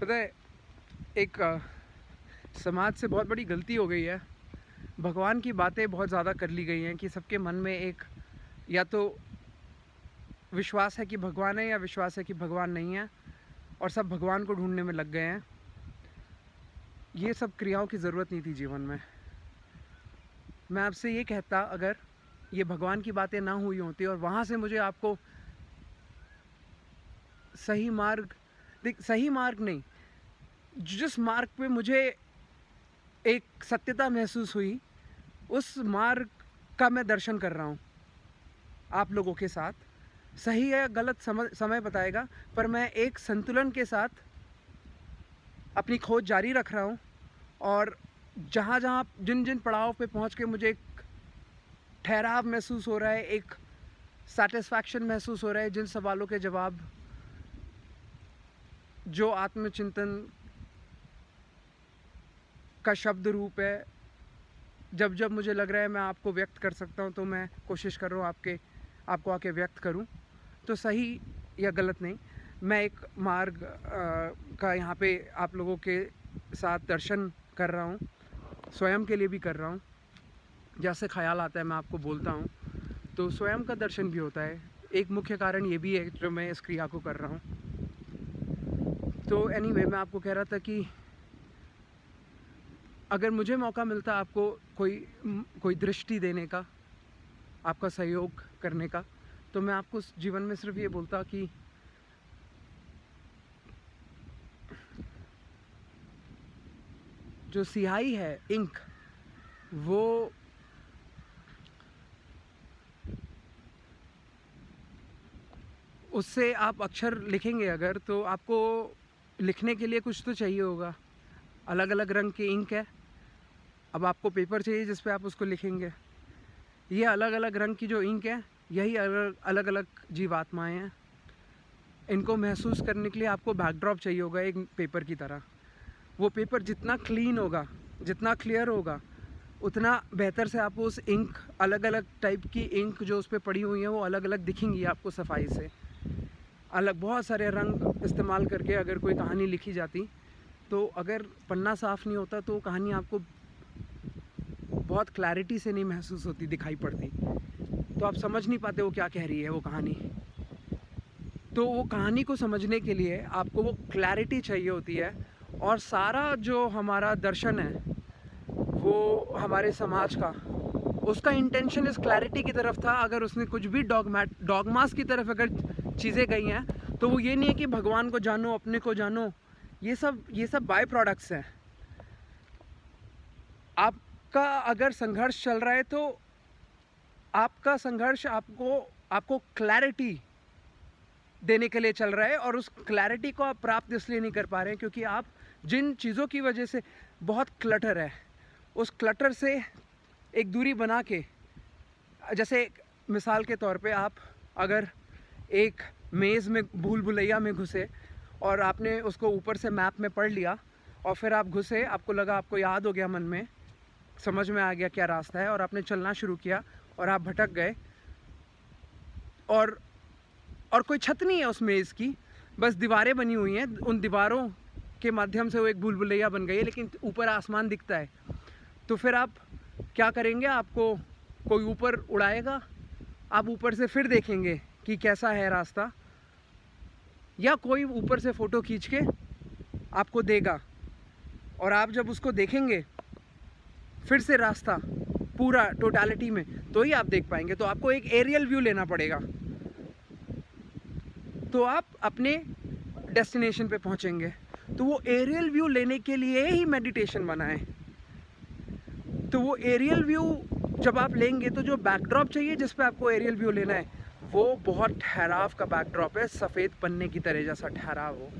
पता है, एक समाज से बहुत बड़ी गलती हो गई है। भगवान की बातें बहुत ज़्यादा कर ली गई हैं कि सबके मन में एक या तो विश्वास है कि भगवान है या विश्वास है कि भगवान नहीं है, और सब भगवान को ढूंढने में लग गए हैं। ये सब क्रियाओं की ज़रूरत नहीं थी जीवन में। मैं आपसे ये कहता, अगर ये भगवान की बातें ना हुई होती और वहाँ से मुझे आपको सही मार्ग, सही मार्ग नहीं, जिस मार्ग पे मुझे एक सत्यता महसूस हुई, उस मार्ग का मैं दर्शन कर रहा हूँ आप लोगों के साथ। सही है गलत समय बताएगा, पर मैं एक संतुलन के साथ अपनी खोज जारी रख रहा हूँ। और जहाँ जहाँ जिन जिन पड़ाव पे पहुँच के मुझे एक ठहराव महसूस हो रहा है, एक सेटिस्फैक्शन महसूस हो रहा है, जिन सवालों के जवाब जो आत्मचिंतन का शब्द रूप है, जब जब मुझे लग रहा है मैं आपको व्यक्त कर सकता हूँ, तो मैं कोशिश कर रहा हूँ आपको आके व्यक्त करूँ। तो सही या गलत नहीं, मैं एक मार्ग का यहाँ पे आप लोगों के साथ दर्शन कर रहा हूँ, स्वयं के लिए भी कर रहा हूँ। जैसे ख्याल आता है मैं आपको बोलता हूँ, तो स्वयं का दर्शन भी होता है। एक मुख्य कारण ये भी है जो मैं इस क्रिया को कर रहा हूँ। तो एनीवे, मैं आपको कह रहा था कि अगर मुझे मौका मिलता आपको कोई दृष्टि देने का, आपका सहयोग करने का, तो मैं आपको जीवन में सिर्फ ये बोलता कि जो स्याही है, इंक, वो उससे आप अक्षर लिखेंगे अगर, तो आपको लिखने के लिए कुछ तो चाहिए होगा। अलग अलग रंग की इंक है, अब आपको पेपर चाहिए जिस पे आप उसको लिखेंगे। ये अलग अलग रंग की जो इंक है, यही अलग अलग जीवात्माएं हैं। इनको महसूस करने के लिए आपको बैकड्रॉप चाहिए होगा एक पेपर की तरह। वो पेपर जितना क्लीन होगा, जितना क्लियर होगा, उतना बेहतर से आपको उस इंक, अलग अलग टाइप की इंक जो उस पर पड़ी हुई है, वो अलग अलग दिखेंगी आपको सफाई से। अलग बहुत सारे रंग इस्तेमाल करके अगर कोई कहानी लिखी जाती, तो अगर पन्ना साफ़ नहीं होता तो कहानी आपको बहुत क्लैरिटी से नहीं महसूस होती, दिखाई पड़ती, तो आप समझ नहीं पाते वो क्या कह रही है वो कहानी। तो वो कहानी को समझने के लिए आपको वो क्लैरिटी चाहिए होती है। और सारा जो हमारा दर्शन है, वो हमारे समाज का, उसका इंटेंशन इस क्लैरिटी की तरफ था। अगर उसने कुछ भी डॉगमास की तरफ अगर चीज़ें गई हैं, तो वो ये नहीं है कि भगवान को जानो, अपने को जानो। ये सब बाय प्रोडक्ट्स हैं। आपका अगर संघर्ष चल रहा है, तो आपका संघर्ष आपको क्लैरिटी देने के लिए चल रहा है, और उस क्लैरिटी को आप प्राप्त इसलिए नहीं कर पा रहे हैं क्योंकि आप जिन चीज़ों की वजह से बहुत क्लटर है, उस क्लटर से एक दूरी बना के, जैसे मिसाल के तौर पे आप अगर एक मेज़ में, भूल भुलैया में घुसे और आपने उसको ऊपर से मैप में पढ़ लिया, और फिर आप घुसे, आपको लगा, आपको याद हो गया, मन में समझ में आ गया क्या रास्ता है, और आपने चलना शुरू किया और आप भटक गए, और कोई छत नहीं है उस मेज़ की, बस दीवारें बनी हुई हैं। उन दीवारों के माध्यम से वो एक भूल भुलैया बन गई है, लेकिन ऊपर आसमान दिखता है। तो फिर आप क्या करेंगे? आपको कोई ऊपर उड़ाएगा, आप ऊपर से फिर देखेंगे कि कैसा है रास्ता, या कोई ऊपर से फ़ोटो खींच के आपको देगा, और आप जब उसको देखेंगे फिर से रास्ता पूरा टोटलिटी में, तो ही आप देख पाएंगे। तो आपको एक एरियल व्यू लेना पड़ेगा, तो आप अपने डेस्टिनेशन पे पहुंचेंगे। तो वो एरियल व्यू लेने के लिए ही मेडिटेशन बना है। तो वो एरियल व्यू जब आप लेंगे, तो जो बैकड्रॉप चाहिए जिस पे आपको एरियल व्यू लेना है, वो बहुत ठहराव का बैकड्रॉप है, सफ़ेद पन्ने की तरह जैसा ठहराव हो,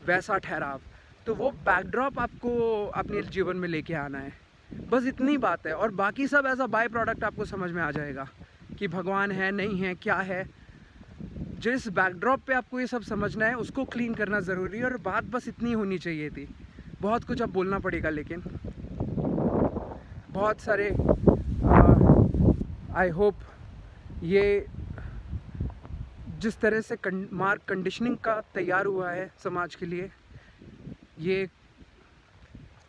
वैसा ठहराव। तो वो बैकड्रॉप आपको अपने जीवन में लेके आना है, बस इतनी बात है। और बाकी सब एज अ बाय प्रोडक्ट आपको समझ में आ जाएगा कि भगवान है नहीं है क्या है। जिस बैकड्रॉप पे आपको ये सब समझना है, उसको क्लीन करना ज़रूरी है। और बात बस इतनी होनी चाहिए थी। बहुत कुछ अब बोलना पड़ेगा, लेकिन बहुत सारे आई होप ये जिस तरह से मार्क कंडीशनिंग का तैयार हुआ है समाज के लिए, ये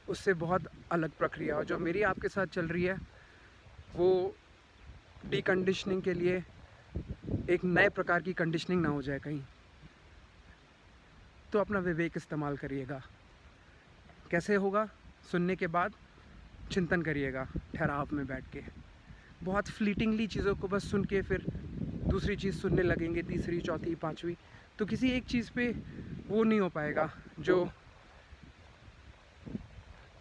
उससे बहुत अलग प्रक्रिया है। जो मेरी आपके साथ चल रही है वो डीकंडीशनिंग के लिए एक नए प्रकार की कंडीशनिंग ना हो जाए कहीं, तो अपना विवेक इस्तेमाल करिएगा। कैसे होगा? सुनने के बाद चिंतन करिएगा ठहराव में बैठ के। बहुत फ्लीटिंगली चीज़ों को बस सुन के फिर दूसरी चीज़ सुनने लगेंगे, तीसरी, चौथी, पाँचवीं, तो किसी एक चीज़ पे वो नहीं हो पाएगा जो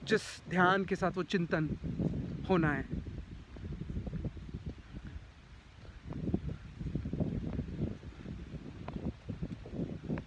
जिस ध्यान के साथ वो चिंतन होना है।